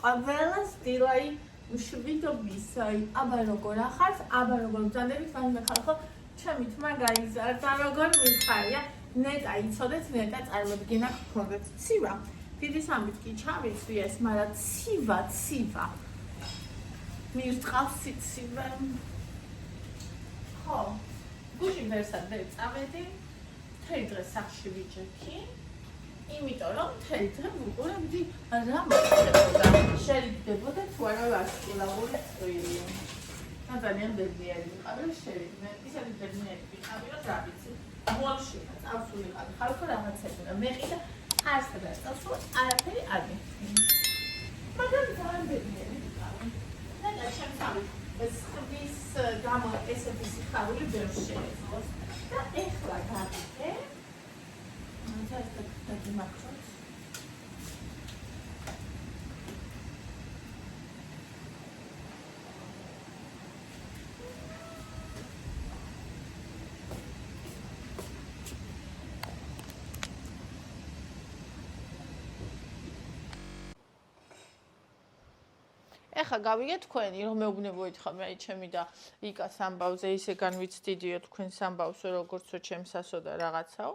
ყველას დილაი მშვიდობისაი. აბა როგორ ახართ? აბა როგორ ბრძანდებით? ვანიმე ხალხო, ჩემი თმა გაიზარდა, როგორ მიხარია? ნეტა იცოდეთ, ნეტა წარმოდგენა გქონდეთ. ცივა. დიდი სამით კი ჩავიცვი ეს, მაგრამ ცივა. მირტყავს სიცივე. ხო. გუშინ ვერსად ვერ წავედი. მთელი დღე სახლში ვიჯექი. იმიტომ რომ მთელი დღე ვუყურებდი რა მოხდებოდა. შევიდებოდა თუ არა ვარსკვლავური წვილი. ძალიან ბედნიერი ვიყავი, შევიდნენ. ისეთი ბედნიერი ვიყავი, რომ რა ვიცი. მოლში წავსულიყავი ხალხო რაღაცები და მე ყიდა არცერთ წავსულ არაფერი არ მიხდი. მაგრამ ძალიან ბედნიერი ვიყავი. და ჩემსავი ეს ხდის გამო ესეთი სიხარული ვერ შეეძლოს. და ეხლა გავიგე Taki makros. ეხა გავიგე თქვენი რომ მეუბნებოით ხომ აი ჩემი და იკას ამბავზე ისე განვიცდიდიო თქვენს ამბავსო როგორცო ჩემსასო და რაღაცაო.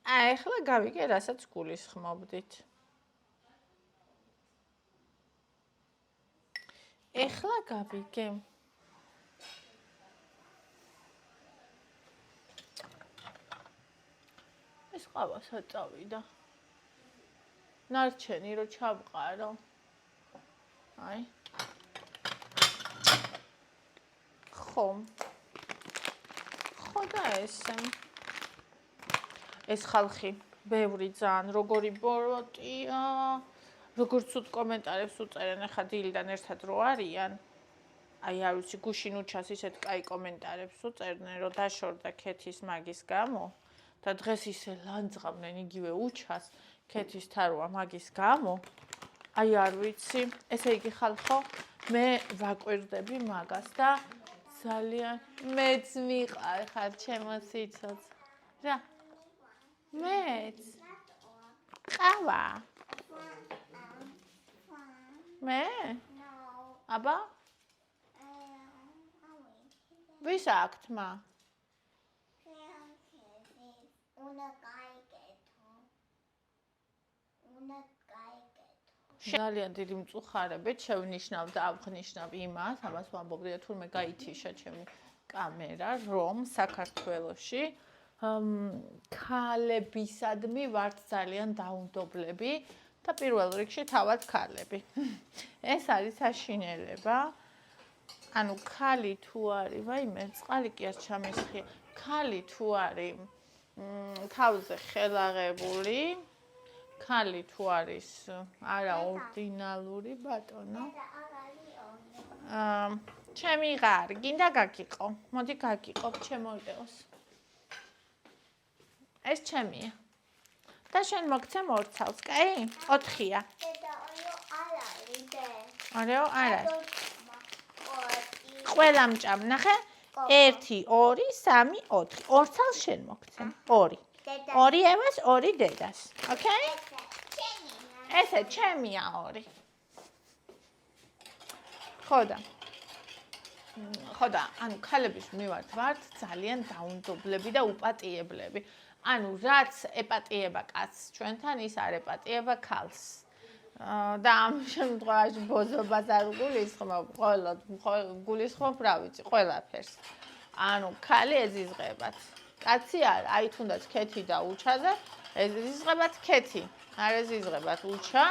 ეხლა გავიგე რასაც გულისხმობდით. ეხლა გავიგე. ეს ყავა საწავიდა. ნარჩენი რო ჩავყარო. აი. ხო და ეს ხალხი ბევრი ძალიან როგორი ბოროტია, როგორც უთ კომენტარებს უწერენ, ახლა დილიდან ერთად რო არიან. აი არ ვიცი, გუშინ უჩას ისეთ კაი კომენტარებს უწერდნენ, რომ დაშორდა ქეთის მაგის გამო და დღეს ისე ლანძღავდნენ იგივე უჩას ქეთის თარვა მაგის გამო. აი არ ვიცი, ესე იგი ხალხო, მე ვაკვირდები მაგას და ძალიან მეც მიყარ ხარ ჩემო სიცოცხლე. რა მეც ყავა მე აბა ვის აქვს თმა ძალიან დიდი მწუხარებით შევნიშნავ და აღნიშნავ იმას, ამას ვამბობდი და თურმე გაითიშა ჩემი კამერა, რომ საქართველოში ქალებისადმი ვართ ძალიან დაუნდობლები და პირველ რიგში თავად ქალები. ეს არის საშინელება. ანუ ქალი თუ არის, ვაიმე, წყალი კი არ ჩამისხია. ქალი თუ არის თავზე ხელაღებული, ქალი თუ არის არა ორდინალური ბატონო. ჩემი ღარი, გინდა გაგიყო. მოდი გაგიყო, ჩემოიყოს. ეს ჩემია. და შენ მოგცემ ორ ცალს, კაი? 4-ია. არაო, არა. ყველა მჭამ, ნახე? 1, 2, 3, 4. ორ ცალს შენ მოგცემ. 2. 2 ევას, 2 დედას. ოკეი? ესე ჩემია 2. ხოდა, ანუ ქალების მივართ ვართ ძალიან დაუნდობლები და უპატიებლები. ანუ რაც ეპატიება კაცს ჩვენთან, ის არ ეპატიება ქალს. და ამ შემთხვევაში ბოზობას არ გულისხმობ, გულისხმობ რა ვიცი, ყველაფერს. ანუ ქალი ეზიზღებათ. კაცი არ, აი თუნდაც ქეთი და უჩაზე, ეზიზღებათ ქეთი. არ ეზიზღებათ უჩა,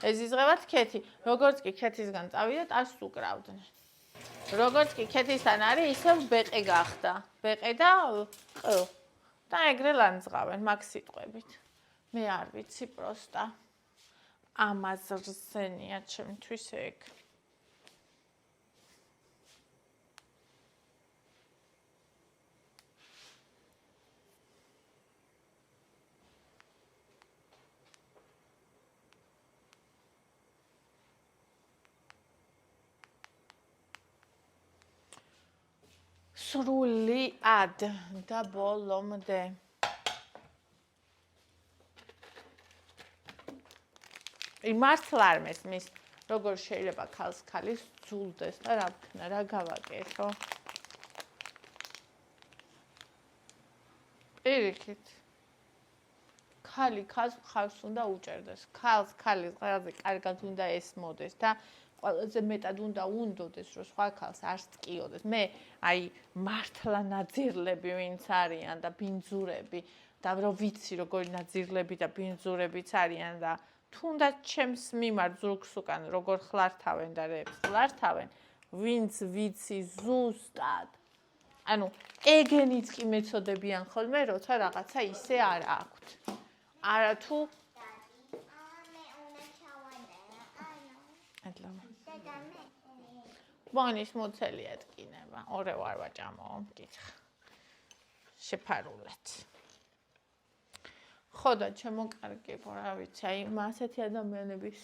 ეზიზღებათ ქეთი. როგორც კი ქეთისგან წავიდეთ, არს უკრავდნენ. როგორც კი ქეთისთან არის, ისევ ბეყე გახდა. ბეყე და ყ. და ეგრე ლანძღავენ მაგ სიტყვებით. მე არ ვიცი პროსტა. ამაზრზენია ჩემთვის ეგ. სრულიად და ბოლომდე. მართლა არ მესმის. როგორ შეიძლება ქალს ქალის ძულდეს და რა ვქნა, რა გავაკეთო. პირიქით. ქალი ქალს მხარს უნდა უჭერდეს. ქალს ქალის ყველაზე კარგად უნდა ესმოდეს და ყველაზე მეტად უნდა უნდოდეს, რომ სხვა ქალს არ სტკიოდეს. მე აი მართლა ნაძირლები ვინც არიან და ბინძურები და რომ ვიცი როგორი ნაძირლები და ბინძურებიც არიან და თუნდაც ჩემს მიმართ ზურგს უკან როგორ ხლართავენ და რეებს ხლართავენ, ვინც ვიცი ზუსტად. ანუ ეგენიც კი მეწოდებიან ხოლმე, როცა რაღაცა ისე არ აქვთ. არა თუ ბონის მუცელი ეთკინება, ორე ვარ ვაჭამო, მკითხა. შეფარულად. ხო და ჩემო კარგი, რა ვიცი, აი ასეთი ადამიანების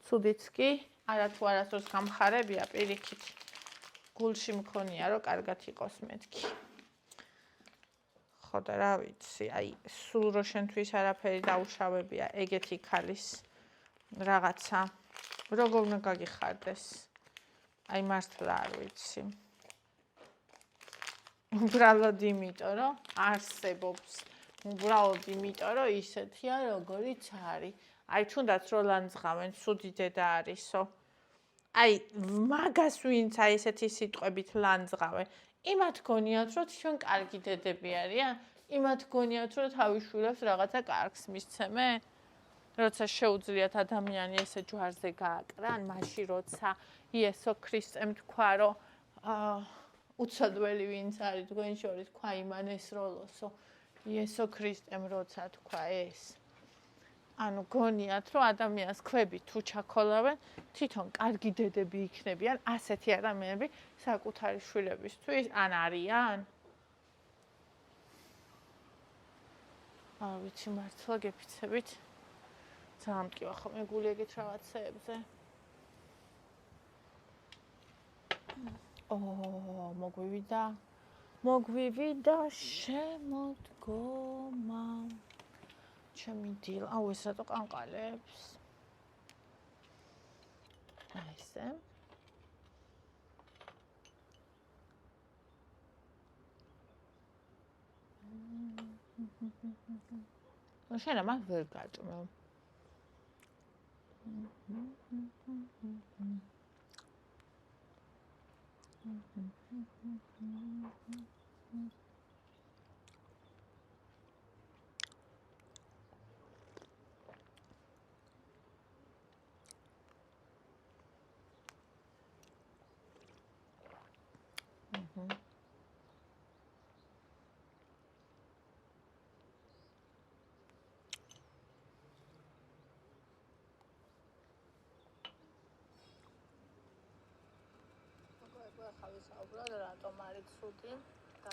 ცუდიც კი, არა თუ არასდროს გამხარებია, პირიქით. გულში მქონია, რომ კარგად იყოს მეთქი. ხო და რა ვიცი, აი სულ რო შენთვის არაფერი დაუშავებია, ეგეთი ქალის რაღაცა, როგორ უნდა გაგიხარდეს. აი მართლა არ ვიცი. უბრალოდ იმიტომ, რომ არსებობს. უბრალოდ იმიტომ, რომ ისეთია, როგორიც არის. აი თუნდაც რო ლანძღავენ, ცუდი დედა არისო. აი მაგას ვინც აი ესეთი სიტყვებით ლანძღავენ, იმათ გონიათ, რომ თქვენ კარგი დედები არიან, იმათ გონიათ, რომ თავის შვილებს რაღაცა კარგს მისცემენ. როცა შეუძლიათ ადამიანი ესე ჯვარზე გააკრან, მაშინ როცა იესო ქრისტემ თქვა, რომ უცოდველი ვინც არის თქვენ შორის, თქვა იმან ესროლოსო. იესო ქრისტემ როცა თქვა ეს. ანუ გონიათ, რომ ადამიანს ქვები თუ ჩაქოლავენ, თვითონ კარგი დედები იქნებიან, ასეთი ადამიანები საკუთარი შვილებისთვის ან არიან? არ ვიცი, მართლა გეფიცებით. ძალიან მტკივა ხოლმე გული ეგეთ რაღაცეებზე. მოგვივიდა შემოდგომა. ჩემი დილ, აუ ეს რატო ყანყალებს? აი ესე. შენ ამას ვერ გაჭმე. ხავის აუბრალ რატომ არის ცუდი და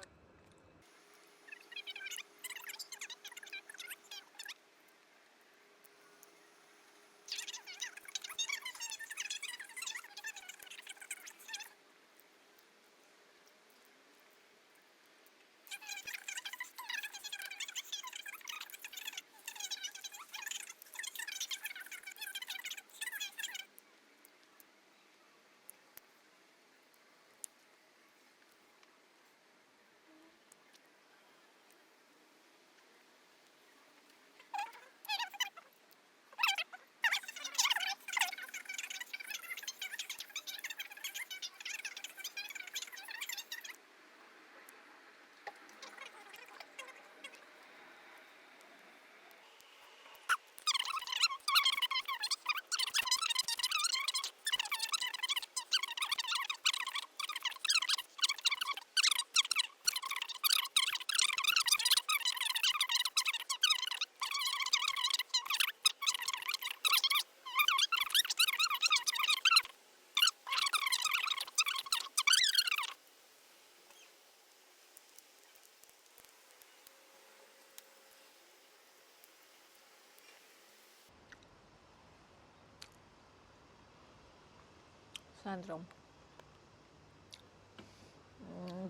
სანდრო.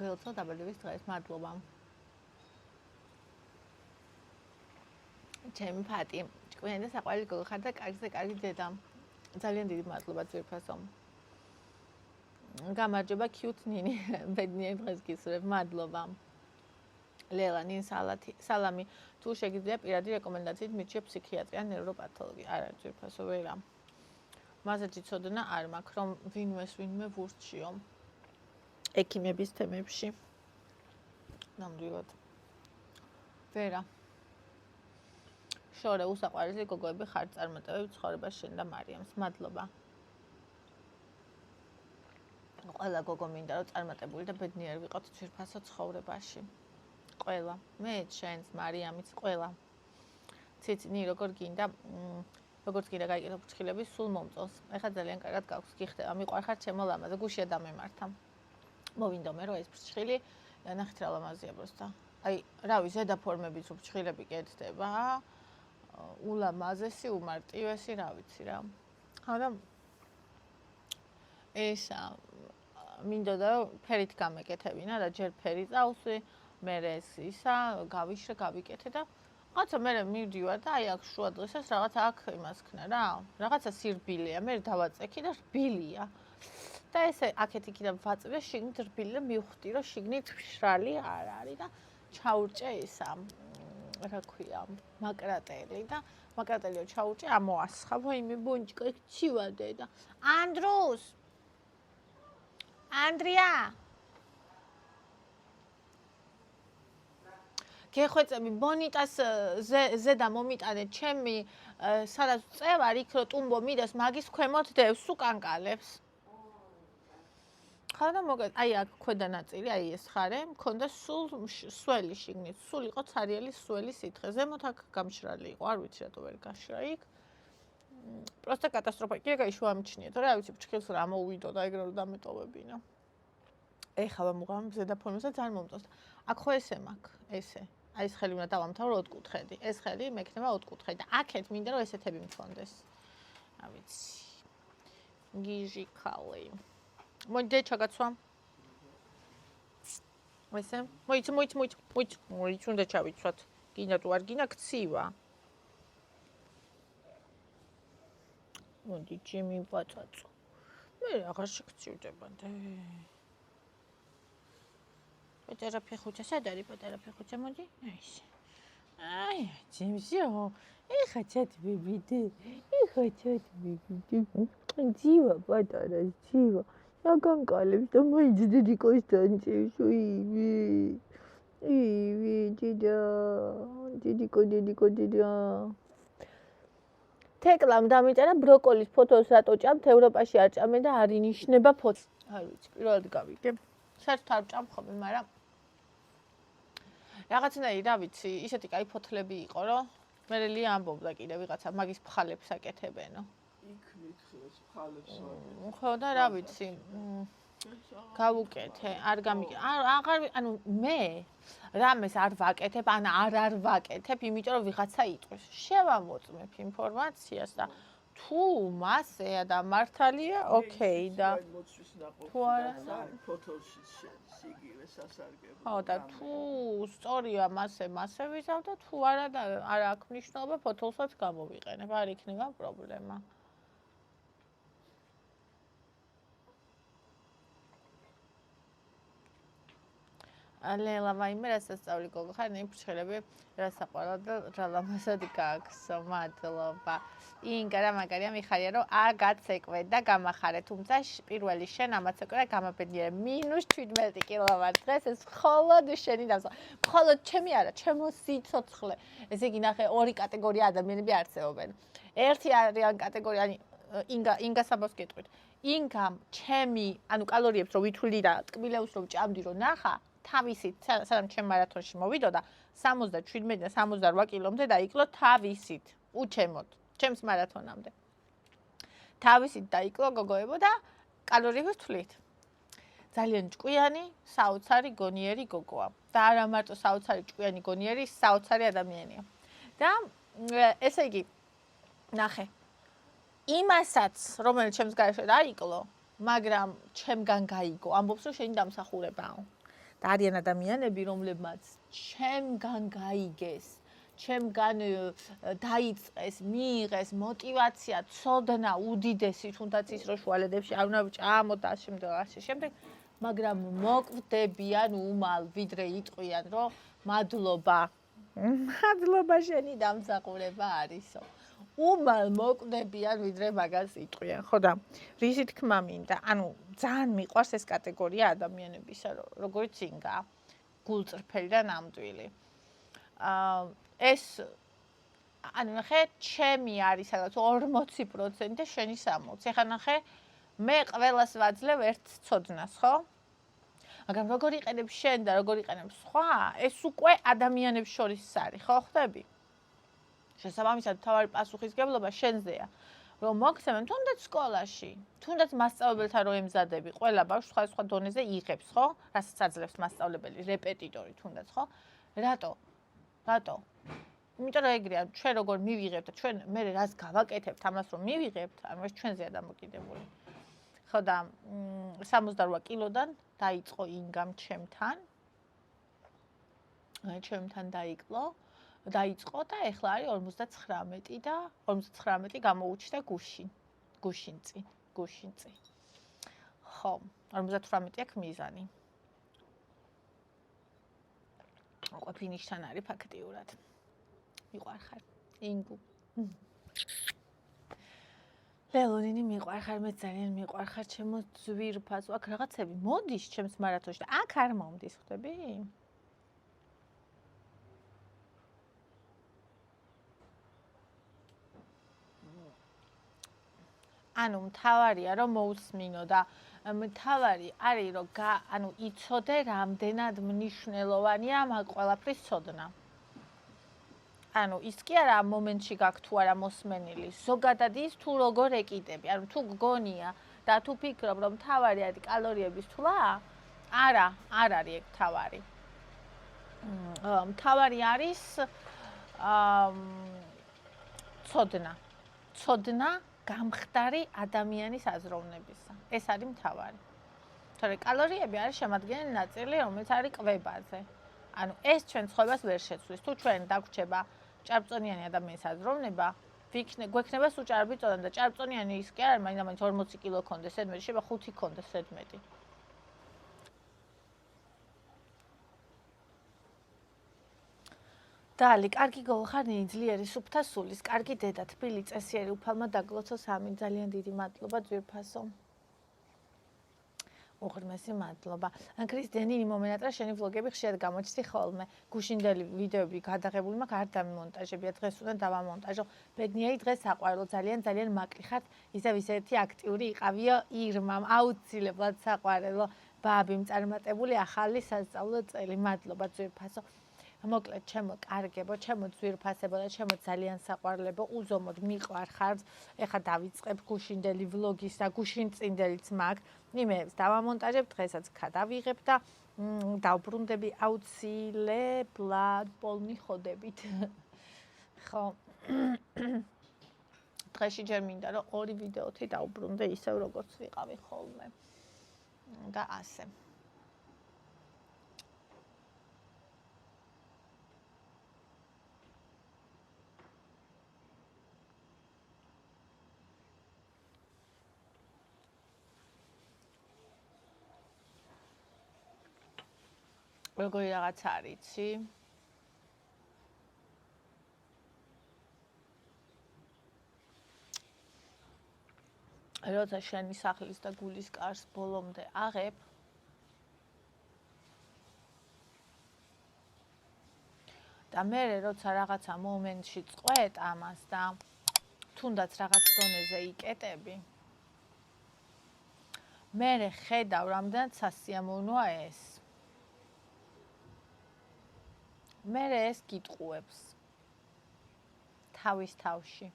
გელცო დაბადების დღეს მადლობა. ჩემი ფატი, ჭკვიანი და საყვარელი გოგო ხარ და კარგზე კარგი დედა. ძალიან დიდი მადლობა ძვირფასო. გამარჯობა cute ნინი, ბედნიერ დღეს გისურვებ, მადლობა. ლელა ნინ სალამი, თუ შეგიძლია პირადი რეკომენდაციით მიჩვიე ფსიქიატრი ან ნევროპათოლოგი. არა, ძვირფასო ვერა. მასეთი ცოდნა არ მაქვს, რომ ვინმე ვურჩიო ექიმების თემებში. ნამდვილად. ვერა. შორე უსაყვარლესი გოგოები ხართ წარმატებები ცხოვრებას შენ და მარიამს. მადლობა. ყველა გოგო მინდა რომ წარმატებული და ბედნიერი ვიყოთ ძვირფასო ცხოვრებაში. ყველა. მე შენს მარიამიც ყველა. ციცინი როგორ გინდა როგორც კიდე გაიგეთ ფრჩხილები სულ მომწონს. ეხლა ძალიან კარგად გაქვს გიხდება. მიყვარხარ ჩემო ლამაზე, გუშია დამემართა. მოვინდომე რომ ეს ფრჩხილი ნახეთ რა ლამაზია პროსტა. აი, რავი, ზედა ფორმების ფრჩხილები კეთდება. ულამაზესი, უმარტივესი, რა ვიცი რა. ხოდა ეს მინდოდა რომ ფერით გამეკეთებინა და ჯერ ფერი წავსვი, მერე ეს ისა გავიშრე, გავიკეთე და რაღაცა მე მივდივარ და აი აქ შუა დღესაც რაღაც აქ იმას ქნა რა. რაღაცა სირბილია, მე დავაწექი და რბილია. და ესე აქეთ იქიდან ვაწვე, შიგნით რბილი და მივხვდი რომ შიგნით მშრალი არ არის და ჩაურჭე ისა რა ქვია, მაკრატელი და მაკრატელიო ჩაურჭე, ამოასხა, ვაიმე ბონჭკა იქ ცივადე და ანდრია გეხვეწები ბონიტას ზედა მომიტანე ჩემი სადაც წევარ იქ რო ტუმბო მიდეს მაგის ქვემოთ დევს უკანკალებს ხანა მოგეთ აი აქ ქვედა ნაწილი აი ეს ხარე მქონდა სულ სველი შიგნით სულ იყო ცარიელი სველი სითხე ზემოთ აქ გამშრალი იყო არ ვიცი რატო ვერ გაშრა იქ პროსტა კატასტროფა კი ეგ შუამჩნია თორე არ ვიცი ფრჩხილს რა მოუვიდო და ეგ რო დამეტოვებინა ეხლა მუღამ ზედა ფორმასაც არ მომწონს აქ ხო ესე მაქვს ესე აი ეს ხელი უნდა დავამთავრო ოთხკუთხედი ეს ხელი მექნება ოთხკუთხედი და აქეთ მინდა რომ ესეთები მქონდეს არ ვიცი გიჟი ხალე მოიძე ჩაგაცვა ესე მოიც უნდა ჩავიცვათ გინდა თუ არ გინდა ქცივა მოდი ჩემი პაწაწო მე აღარ შეგწივდება და პატარა ფეხუჩა სად არის პატარა ფეხუჩა მოდი აი ჯიმშო ეხა ჩათბიბიდე ძივა პატარა ძივა აგანკალებს და მოიძდედი კონსტანტიუსო ივი დიდიკო თეკლამ დამიწერა ბროკოლის ფოტოს რატო ჭამთ ევროპაში არ ჭამენ და არ ინიშნება ფოტო არ ვიცი პირველად გავიგე საერთოდ არ ჭამ ხოლმე მაგრამ რაღაცნაირი რა ვიცი ისეთი кай ფოთლები იყო რომ მე ლია ამბობდა კიდე ვიღაცა მაგის ფხალებს აკეთებენო იქ მითხეს ფხალებს ხო და რა ვიცი გავუკეთე არ აღარ ანუ მე რამეს არ ვაკეთებ ან არ ვაკეთებ იმიტომ რომ ვიღაცა იტყვის შევამოწმებ ინფორმაციას და თუ მასეა და მართალია ოკეი და თუ არა ფოტოში სიგივე სასარგებლო ხო და თუ სწორია მასე ვიზავ და თუ არა და არ აქვს მნიშვნელობა ფოტოსაც გამოვიყენებ არ იქნება პრობლემა ლელა ვაიმე რასასწავლი გოგო ხარ ნი ფრჩხილები რასაყვარლად და რა ლამაზად გააქვსო მადლობა ინგა რა მაგარია მიხარია რომ აგაცეკვე და გამახარე თუმცა პირველი შენ ამაც ეკვრა გამაბედნიერე -17 კილოვატ დღეს ეს მხოლოდ შენი დასვა მხოლოდ ჩემი არა ჩემო სიცოცხლე ესე იგი ნახე ორი კატეგორია ადამიანები არსებობენ ერთი არიან კატეგორია ინგა საბოს გეტყვით ინგამ ჩემი ანუ კალორიებს რო ვითვლი და ტკბილეულს რო ჭამდი რო ნახა თავისით სანამ ჩემ მარათონში მოვიდოდა 77 და 68 კილომდე დაიკლო თავისით უჩემოდ ჩემს მარათონამდე თავისით დაიკლო გოგოებო და კალორიებს თვლით ძალიან ჭკვიანი საოცარი გონიერი გოგოა და არა მარტო საოცარი ჭკვიანი გონიერი საოცარი ადამიანია და ესე იგი ნახე იმასაც რომელიც ჩემს გარეშე დაიკლო მაგრამ ჩემგან გაიგო ამბობს რომ შენი დამსახურებაა და არიან ადამიანები რომლებმაც ჩემგან გაიგეს ჩემგან დაიწყეს, მიიღეს მოტივაცია, ცოდნა უდიდესი, თუნდაც ის რომ შუალედებში არ უნდა ჭამოთ და ასე შემდეგ, მაგრამ მოკვდებიან უმალ, ვიდრე იტყვიან, რომ მადლობა. მადლობა შენი დამსახურება არისო. უმალ მოკვდებიან, ვიდრე მაგას იტყვიან, ხო და რისი თქმა მინდა, ანუ ძალიან მიყვარს ეს კატეგორია ადამიანებისა, როგორც ინგა, გულწრფელი და ნამდვილი. ეს ანუ ნახე, ჩემი არის სადაც 40% და შენი 60%. ეხლა ნახე, მე ყველას ვაძლევ ერთ ცოდნას, ხო? მაგრამ როგორ იყენებ შენ და როგორ იყენებ სხვა, ეს უკვე ადამიანებს შორის არის, ხო ხვდები? შესაბამისად, თავარი პასუხისგებლობა შენზეა, რომ მოგცემენ თუნდაც სკოლაში, თუნდაც მასწავლებელთან რო ემზადები, ყველა ბავშვი სხვა დონეზე იღებს, ხო? რასაც აძლევს მასწავლებელი, რეპეტიტორი თუნდაც, ხო? რატო? იმიტომ რომ ეგრეა, ჩვენ როგორ მივიღებთ და ჩვენ მე რას გავაკეთებთ ამას რომ მივიღებთ, ანუ ეს ჩვენზეა დამოკიდებული. ხო და 68 კილოდან დაიწყო ინგამ ჩემთან. ჩემთან დაიწყო და ეხლა არის 59 და 59 გამოუჩნდა გუშინწი. ხო, 58 აქვს მიზანი. უკვე ფინიშთან არის ფაქტიურად. მიყვარხარ, ინგუ. ლელონინი მიყვარხარ, მე ძალიან მიყვარხარ, ჩემო ძვირფას. აქ რაღაცები მოდის ჩემს მარათონში და აქ არ მომდის, ხვდები? ანუ მთავარია რომ მოусმინო და მთავარი არის რომ ანუ იცოდე რამდენად მნიშვნელოვანია მაგ ყველაფრის ცოდნა. ანუ ის კი არა ამ მომენტში გაქვს თუ არა მოსმენილი, ზოგადად ის თუ როგორ ეკიდები, ანუ თუ გგონია და თუ ფიქრობ რომ მთავარი არის კალორიების თვლა, არ არის ეგ მთავარი. მთავარი არის ცოდნა გამხდარი ადამიანის აზროვნებისა. ეს არის მთავარი. თორე კალორიები არის შემადგენელი ნაწილი, რომელიც არის კვებაზე. ანუ ეს ჩვენ ცხოვრებას ვერ შეცვლის. თუ ჩვენ დაგვრჩება ჭარბწონიანი ადამიანის აზროვნება, გვექნება სულ ჭარბი წონა და ჭარბწონიანი ის კი არა, მაინც 40 კილო ქონდეს, ზედმეტი შეიძლება 5 ქონდეს ზედმეტი. დალი, კარგი გოგოხარ, ძლიერი სუფთა სულის, კარგი დედა, თბილი წესიერი, უფალმა დაგლოცო სამი, ძალიან დიდი მადლობა ძვირფასო. უღრმესი მადლობა. ქრისტიანი მომენატრა შენი ვლოგები ხშირად გამოჩნდი ხოლმე. გუშინდელი ვიდეოები გადაღებული მაქვს, არ დამონტაჟებია, დღეს უნდა დავამონტაჟო. ბედნიერი დღეს საყვარელო, ძალიან მაკლი ხართ. ისევ ისეთი აქტიური იყავიო ირმამ, აუცილებლად საყვარელო. ბაბიმ წარმატებული ახალი სასწავლო წელი. მადლობა ძვირფასო. მოკლედ, ჩემო კარგებო, ჩემო ძვირფასებო და ჩემო ძალიან საყვარლებო, უზომოდ მიყვარხართ. ეხლა დავიწყებ გუშინდელი ვლოგის და გუშინწინდელიც მაქვს. იმეებს დავამონტაჟებ, დღესაც გადავიღებ და დავბრუნდები აუცილებლად პოლნი ხოდებით. ხო. დღეში ჯერ მინდა რომ 2 ვიდეოთი დავბრუნდე ისევ როგორც ვიყავი ხოლმე. და ასე. როგორი რაღაც არის, იცი? როცა შენი სახლის და გულის კარს ბოლომდე აღებ, და მე როცა რაღაცა მომენტში წყვეტ ამას და თუნდაც რაღაც დონეზე იკეტები, მე ხედავ რამდენად სასიამოვნოა ეს. მე ეს გიტყუებს თავის თავში.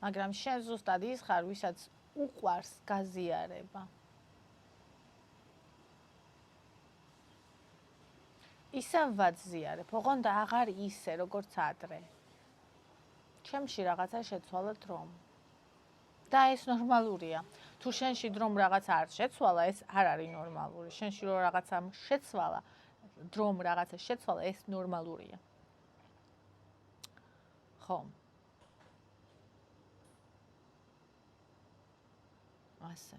მაგრამ შენ ზუსტად ის ხარ, ვისაც უყვარს გაზიარება. ისევ ვაძიარებ, ოღონდ აღარ ისე, როგორც ადრე. ჩემში რაღაცა შეცვალა დრომ. და ეს ნორმალურია. თუ შენში დრომ რაღაცა არ შეცვალა, ეს არ არის ნორმალური. შენში რო რაღაცა შეცვალა, დრომ რაღაცა შეცვალა, ეს ნორმალურია. ხო. ასე.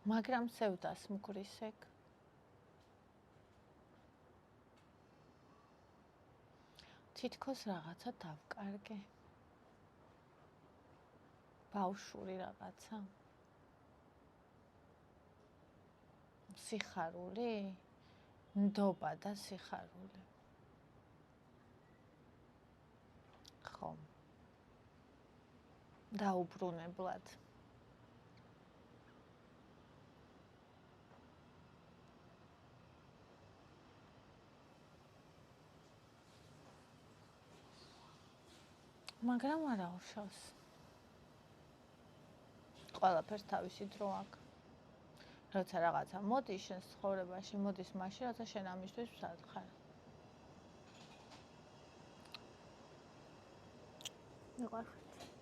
მაგრამ სევდას მგრის ეგ. თითქოს რაღაცა დავკარგე. ბავშვური რაღაცა. სიხარული? ნდობა და სიხარული. ხო. დაუბრუნებლად. მაგრამ არა უშავს. ყველაფერს თავისი დრო აქვს. როცა რაღაცა მოდის შენს ცხოვრებაში, მოდის მაშინ, როცა შენ ამისთვის მზად ხარ. მიყარხეთ.